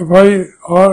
FIR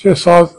6-7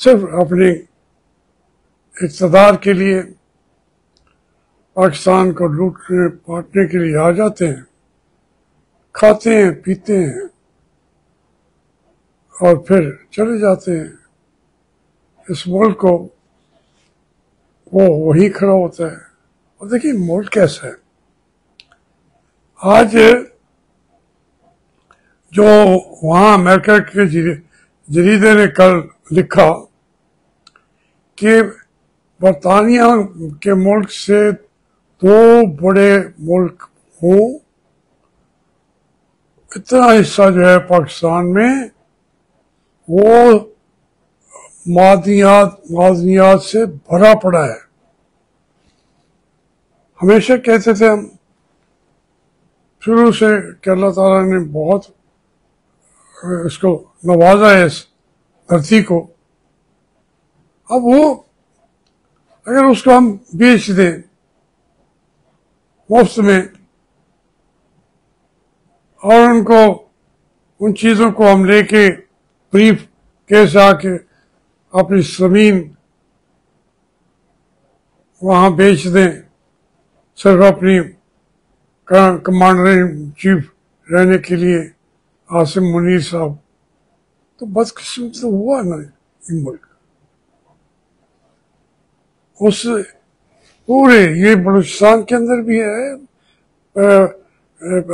صرف اپنی اقتدار کے لیے پاکستان کو لوٹنے پاٹنے کے لیے آ جاتے ہیں، کھاتے ہیں پیتے ہیں اور پھر چلے جاتے ہیں. اس ملک کو وہ وہی کھڑا ہوتا ہے. اور دیکھیے ملک کیسا ہے. آج جو وہاں امریکہ کے جریدے نے کل لکھا کہ برطانیہ کے ملک سے دو بڑے ملک ہوں، اتنا حصہ جو ہے پاکستان میں وہ معدنیات سے بھرا پڑا ہے. ہمیشہ کہتے تھے ہم شروع سے کہ اللہ تعالیٰ نے بہت اس کو نوازا ہے اس دھرتی کو. اب وہ اگر اس کو ہم بیچ دیں مفت میں اور ان چیزوں کو ہم لے کے بریف کیس آ کے اپنی زمین وہاں بیچ دیں صرف اپنی کمانڈر ان چیف رہنے کے لیے عاصم منیر صاحب، تو بدقسمت تو ہوا نا یہ ملک. اس پورے یہ بلوچستان کے اندر بھی ہے،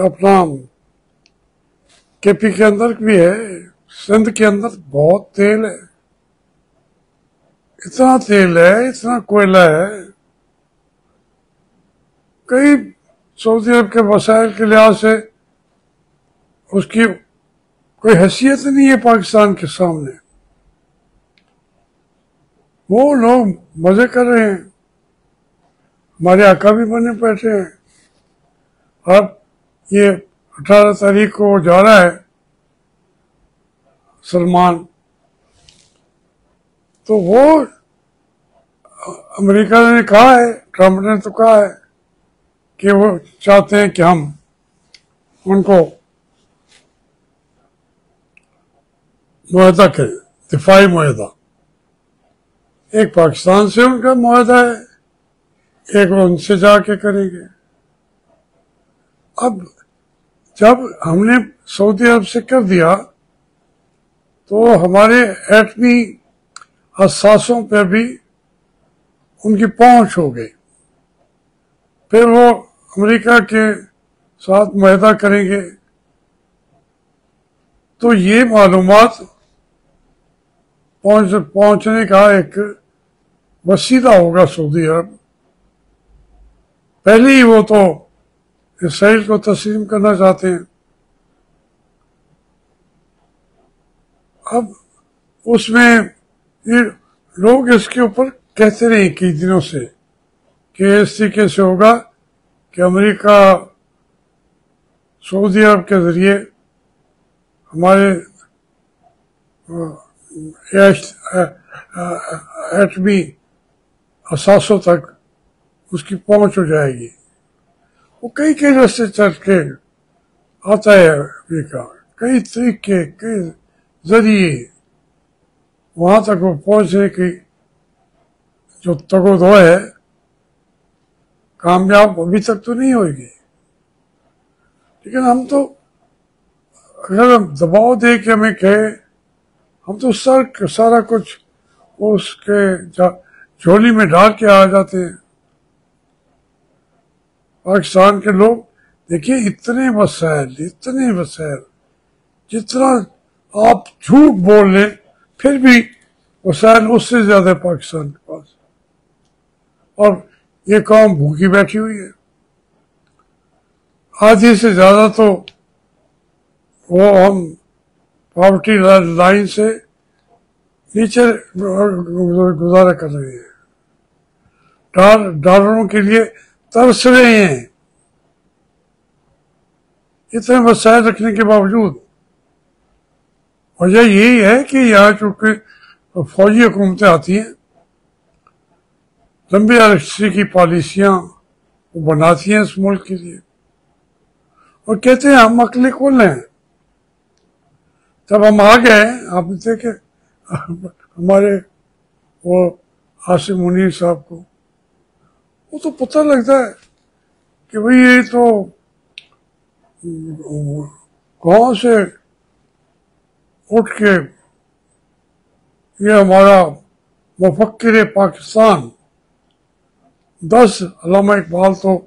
اپنا کے پی کے اندر بھی ہے، سندھ کے اندر بہت تیل ہے، اتنا تیل ہے، اتنا کوئلہ ہے. کئی سعودی عرب کے وسائل کے لحاظ سے اس کی کوئی حیثیت نہیں ہے پاکستان کے سامنے. وہ لوگ مزے کر رہے ہیں، ہمارے آقا بھی بنے بیٹھے ہیں. اب یہ 18 تاریخ کو جا رہا ہے سلمان، تو وہ امریکہ نے کہا ہے، ٹرمپ نے تو کہا ہے کہ وہ چاہتے ہیں کہ ہم ان کو معاہدہ کریں، دفاعی معاہدہ. ایک پاکستان سے ان کا معاہدہ ہے، ایک وہ ان سے جا کے کریں گے. اب جب ہم نے سعودی عرب سے کر دیا تو ہمارے ایٹمی اثاثوں پہ بھی ان کی پہنچ ہو گئی. پھر وہ امریکہ کے ساتھ معاہدہ کریں گے تو یہ معلومات پہنچنے کا ایک وسیلہ ہوگا سعودی عرب. پہلے ہی وہ تو اسرائیل کو تسلیم کرنا چاہتے ہیں. اب اس میں یہ لوگ اس کے اوپر کہتے رہے کئی دنوں سے کہ اس طریقے سے ہوگا کہ امریکہ سعودی عرب کے ذریعے ہمارے ایٹمی اثاثوں تک اس کی پہنچ ہو جائے گی. وہ کئی راستے چل کے آتا ہے امریکہ، کئی طریقے، کئی ذریعے وہاں تک وہ پہنچنے کی جو تگ و دو ہے کامیاب ابھی تک تو نہیں ہوئے گی. لیکن ہم تو اگر ہم دباؤ دے کے ہمیں کہے ہم تو سارا کچھ اس کے جھولی میں ڈال کے آ جاتے ہیں. پاکستان کے لوگ دیکھیے اتنے وسائل جتنا آپ جھوٹ بول لیں پھر بھی وسائل اس سے زیادہ پاکستان کے پاس، اور یہ قوم بھوکی بیٹھی ہوئی ہے. آدھی سے زیادہ تو وہ ہم پاورٹی لائن سے نیچے گزارا کر رہے ہیں، ڈالروں کے لیے ترس رہے ہیں. اتنے وسائل رکھنے کے باوجود وجہ یہی ہے کہ یہاں چونکہ فوجی حکومتیں آتی ہیں، لمبی عرصے کی پالیسیاں وہ بناتی ہیں اس ملک کے لیے، اور کہتے ہیں ہم عقل کل ہیں. جب ہم آ گئے آپ دیکھیں ہمارے وہ عاصم منیر صاحب کو، وہ تو پتہ لگتا ہے کہ بھئی یہ تو کہاں سے اٹھ کے یہ ہمارا مفکر پاکستان 10 علامہ اقبال تو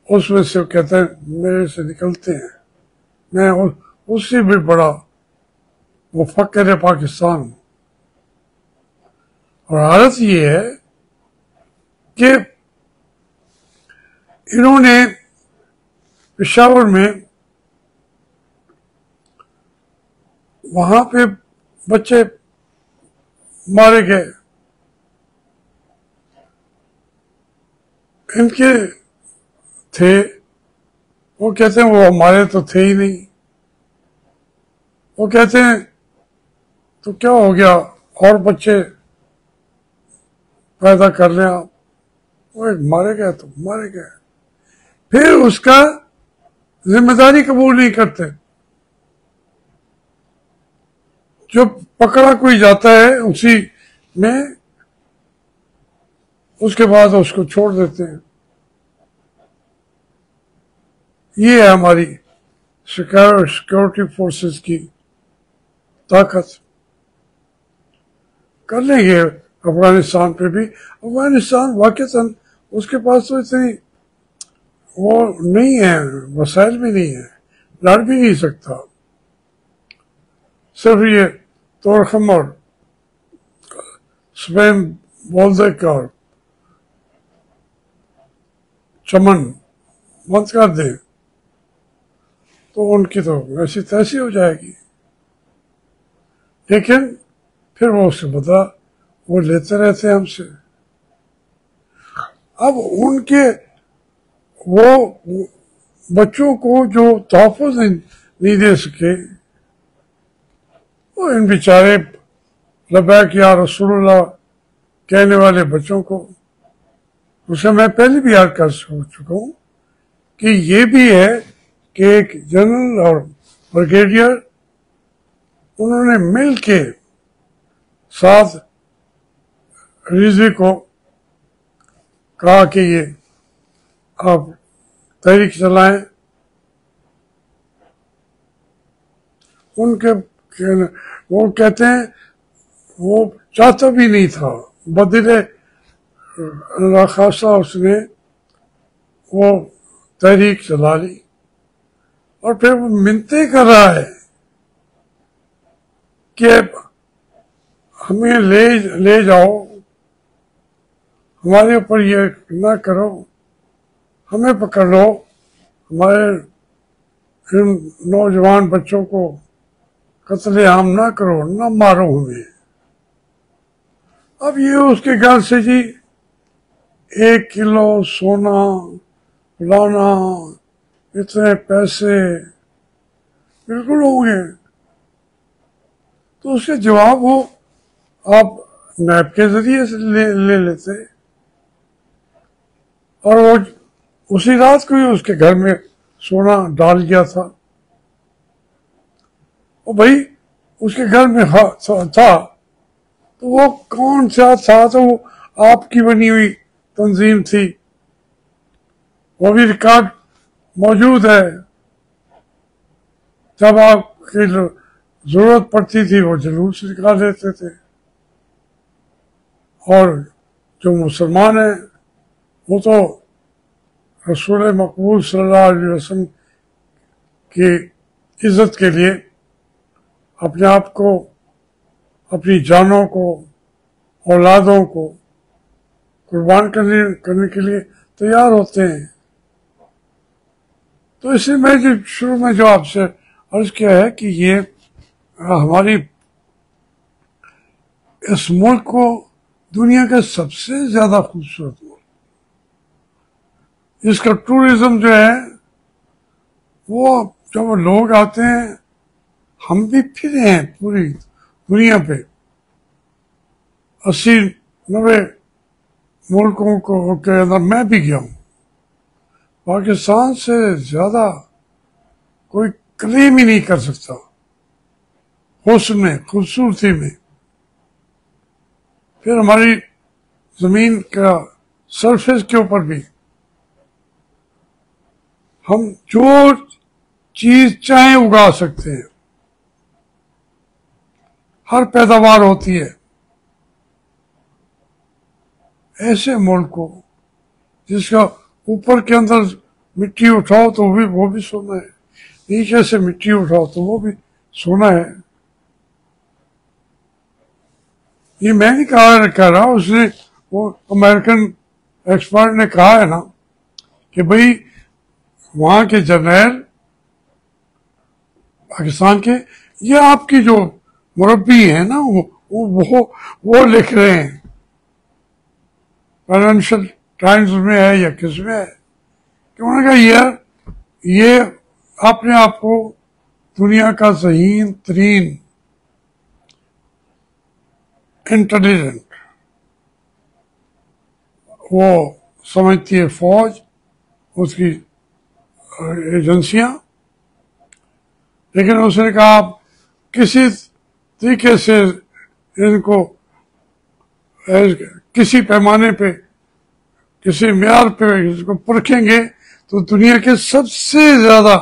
اس میں سے کہتے ہیں میرے سے نکلتے ہیں، میں اس سے بھی بڑا مفکر پاکستان ہوں۔ اور حالت یہ ہے کہ انہوں نے پشاور میں وہاں پہ بچے مارے گئے، ان کے تھے، وہ کہتے ہیں وہ ہمارے تو تھے ہی نہیں۔ وہ کہتے ہیں تو کیا ہو گیا، اور بچے پیدا کر لیں آپ، وہ ایک مارے گئے تو مارے گئے، پھر اس کا ذمہ داری قبول نہیں کرتے۔ جب پکڑا کوئی جاتا ہے اسی میں، اس کے بعد اس کو چھوڑ دیتے ہیں۔ یہ ہے ہماری سیکورٹی فورسز کی طاقت۔ کر لیں گے افغانستان پہ بھی۔ افغانستان واقعتاً اس کے پاس تو اتنی وہ نہیں ہے، وسائل بھی نہیں ہے، لڑ بھی نہیں سکتا۔ صرف یہ تورخم اور سپین بولدک اور چمن بند کر دیں تو ان کی تو ویسی تیسی ہو جائے گی، لیکن پھر وہ اس سے بدلہ وہ لیتے رہتے ہیں ہم سے۔ اب ان کے وہ بچوں کو جو تحفظ نہیں دے سکے، وہ ان بیچارے لبیک یا رسول اللہ کہنے والے بچوں کو، اسے میں پہلے بھی یاد کر چکا ہوں کہ یہ بھی ہے کہ ایک جنرل اور بریگیڈیئر انہوں نے مل کے ساتھ رضوی کو کہا کہ یہ آپ تحریک چلائیں۔ ان کے وہ کہتے ہیں وہ چاہتا بھی نہیں تھا، بدلے اللہ خاصہ اس نے وہ تحریک چلا لی، اور پھر وہ منتیں کر رہا ہے کہ ہمیں لے جاؤ، ہمارے اوپر یہ نہ کرو، ہمیں پکڑ لو، ہمارے ان نوجوان بچوں کو قتل عام نہ کرو، نہ مارو ہمیں۔ اب یہ اس کے گھر سے جی 1 کلو سونا لانا، اتنے پیسے بالکل ہوں گے، تو اس کے جواب وہ آپ نیب کے ذریعے سے لے لیتے، اور وہ اسی رات کو ہی اس کے گھر میں سونا ڈال گیا تھا۔ اور بھائی اس کے گھر میں تھا تو وہ کون سا تھا، تو وہ آپ کی بنی ہوئی تنظیم تھی، وہ بھی ریکارڈ موجود ہے۔ جب آپ کی ضرورت پڑتی تھی وہ جلوس نکال لیتے تھے، اور جو مسلمان ہیں وہ تو رسول مقبول صلی اللہ علیہ وسلم کی عزت کے لیے اپنے آپ کو، اپنی جانوں کو، اولادوں کو قربان کرنے کے لیے تیار ہوتے ہیں۔ تو اس لیے میں شروع میں جو آپ سے عرض کیا ہے کہ یہ ہماری اس ملک کو دنیا کا سب سے زیادہ خوبصورت ملک، اس کا ٹورزم جو ہے وہ جب لوگ آتے ہیں، ہم بھی پھرے ہیں پوری دنیا پہ، 80-90 ملکوں کے اندر میں بھی گیا ہوں۔ پاکستان سے زیادہ کوئی کلیم ہی نہیں کر سکتا حسن میں، خوبصورتی میں۔ پھر ہماری زمین کا سرفیس کے اوپر بھی ہم جو چیز چاہیں اگا سکتے ہیں، ہر پیداوار ہوتی ہے. ایسے ملک کو جس کا اوپر کے اندر مٹی اٹھاؤ تو وہ بھی سونا ہے، نیچے سے مٹی اٹھاؤ تو وہ بھی سونا ہے. یہ میں نہیں کہہ رہا، اس نے وہ امریکن ایکسپرٹ نے کہا ہے نا کہ بھئی وہاں کے جرنیل پاکستان کے، یہ آپ کی جو مربی ہیں نا وہ لکھ رہے ہیں، فائنینشل ٹائمز میں ہے یا کس میں ہے، کہ انہوں نے کہا یہ اپنے آپ کو دنیا کا ذہین ترین انٹیلیجنٹ وہ سمجھتی ہے فوج، اس کی ایجنسیاں، لیکن اس نے کہا آپ کسی طریقے سے ان کو کسی پیمانے پہ کسی معیار پہ اس کو پرکھیں گے تو دنیا کے سب سے زیادہ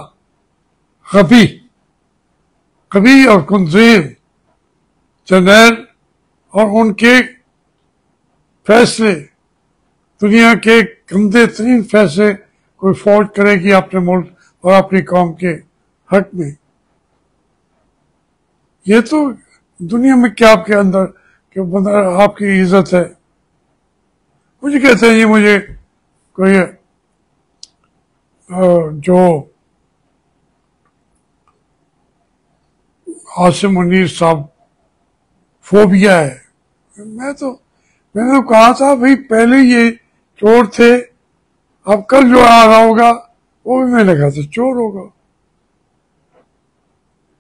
غبی اور کنزیر جرنیل اور ان کے فیصلے، دنیا کے گندے ترین فیصلے کوئی فوج کرے گی اپنے ملک اور اپنی قوم کے حق میں. یہ تو دنیا میں کیا آپ کے اندر کہ بندہ آپ کی عزت ہے. مجھے کہتے ہیں یہ مجھے کوئی جو عاصم منیر صاحب فوبیا ہے. میں نے تو کہا تھا بھائی پہلے یہ چور تھے، اب کل جو آ رہا ہوگا وہ بھی میں نے کہا تھا چور ہوگا.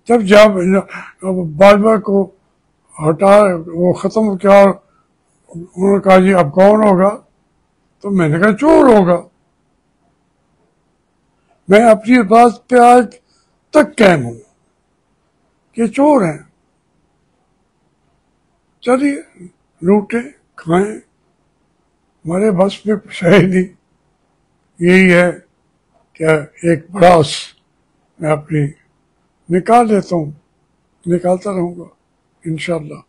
جب باجوہ کو ہٹا وہ ختم کیا اور انہوں نے کہا جی اب کون ہوگا، تو میں نے کہا چور ہوگا. میں اپنی بات پہ آج تک قائم ہوں کہ چور ہیں. چلیے لوٹیں کھائیں، ہمارے بس میں کچھ ہے نہیں. یہی ہے کہ ایک بڑاس میں اپنی نکال لیتا ہوں، نکالتا رہوں گا انشاءاللہ.